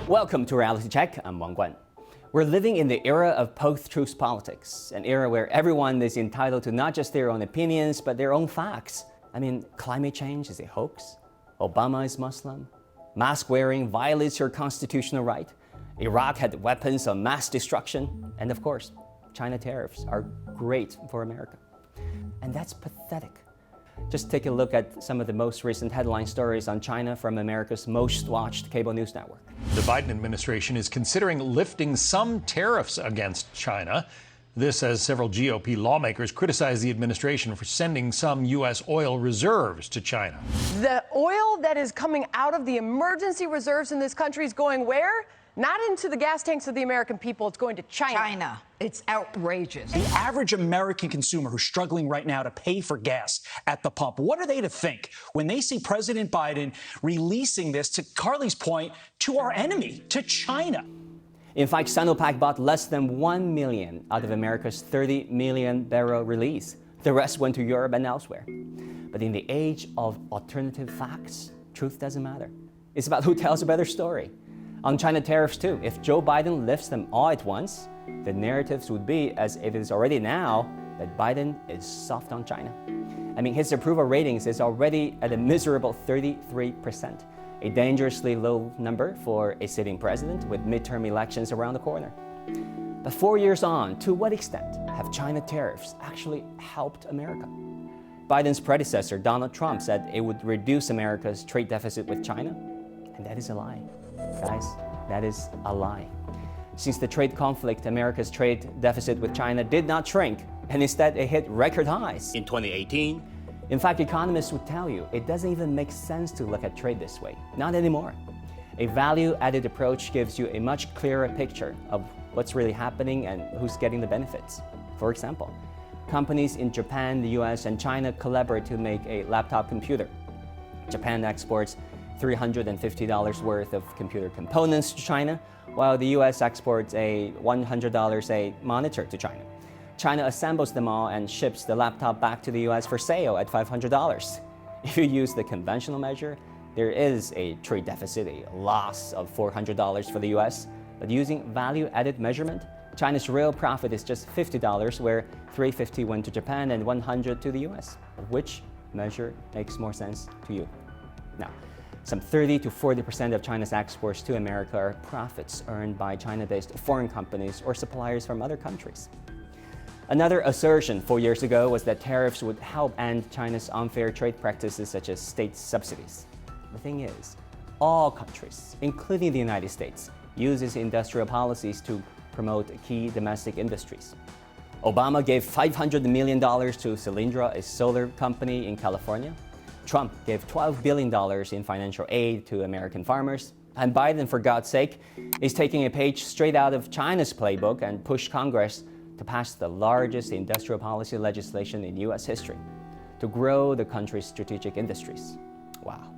Welcome to Reality Check. I'm Wang Guan. We're living in the era of post-truth politics, an era where everyone is entitled to not just their own opinions, but their own facts. I mean, climate change is a hoax. Obama is Muslim. Mask wearing violates your constitutional right. Iraq had weapons of mass destruction. And of course, China tariffs are great for America. And that's pathetic. Just take a look at some of the most recent headline stories on China from America's most watched cable news network. The Biden administration is considering lifting some tariffs against China. This as several GOP lawmakers criticize the administration for sending some U.S. oil reserves to China. The oil that is coming out of the emergency reserves in this country is going where? Not into the gas tanks of the American people. It's going to China. It's outrageous. The average American consumer who's struggling right now to pay for gas at the pump, what are they to think when they see President Biden releasing this, to Carly's point, to our enemy, to China? In fact, Sinopec bought less than 1 million out of America's 30 million barrel release. The rest went to Europe and elsewhere. But in the age of alternative facts, truth doesn't matter. It's about who tells a better story. On China tariffs too, if Joe Biden lifts them all at once, the narratives would be, as it is already now, that Biden is soft on China. I mean, his approval ratings is already at a miserable 33%, a dangerously low number for a sitting president with midterm elections around the corner. But 4 years on, to what extent have China tariffs actually helped America? Biden's predecessor, Donald Trump, said it would reduce America's trade deficit with China, and that is a lie. Guys, that is a lie. Since the trade conflict, America's trade deficit with China did not shrink, and instead it hit record highs in 2018. In fact, economists would tell you it doesn't even make sense to look at trade this way. Not anymore. A value-added approach gives you a much clearer picture of what's really happening and who's getting the benefits. For example, companies in Japan, the US, and China collaborate to make a laptop computer. Japan exports $350 worth of computer components to China, while the US exports a $100 a monitor to China. China assembles them all and ships the laptop back to the US for sale at $500. If you use the conventional measure, there is a trade deficit, a loss of $400 for the US. But using value-added measurement, China's real profit is just $50, where $350 went to Japan and $100 to the US. Which measure makes more sense to you? Now, some 30 to 40% of China's exports to America are profits earned by China-based foreign companies or suppliers from other countries. Another assertion 4 years ago was that tariffs would help end China's unfair trade practices such as state subsidies. The thing is, all countries, including the United States, use its industrial policies to promote key domestic industries. Obama gave $500 million to Solyndra, a solar company in California. Trump gave $12 billion in financial aid to American farmers. And Biden, for God's sake, is taking a page straight out of China's playbook and pushed Congress to pass the largest industrial policy legislation in U.S. history to grow the country's strategic industries. Wow.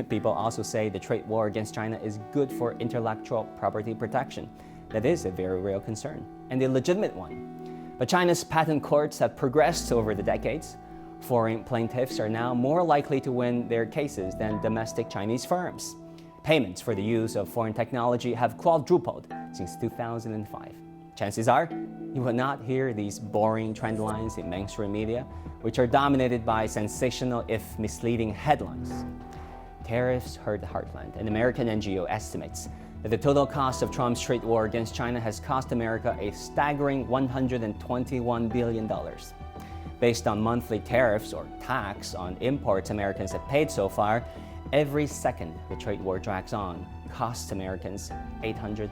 People also say the trade war against China is good for intellectual property protection. That is a very real concern, and a legitimate one. But China's patent courts have progressed over the decades. Foreign plaintiffs are now more likely to win their cases than domestic Chinese firms. Payments for the use of foreign technology have quadrupled since 2005. Chances are, you will not hear these boring trend lines in mainstream media, which are dominated by sensational, if misleading, headlines. Tariffs hurt the heartland, and American NGO estimates that the total cost of Trump's trade war against China has cost America a staggering $121 billion. Based on monthly tariffs or tax on imports Americans have paid so far, every second the trade war drags on costs Americans $810.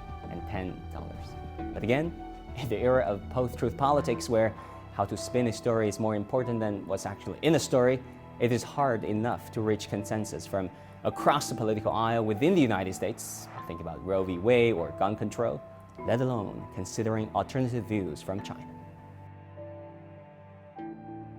But again, in the era of post-truth politics where how to spin a story is more important than what's actually in a story, it is hard enough to reach consensus from across the political aisle within the United States, think about Roe v. Wade or gun control, let alone considering alternative views from China.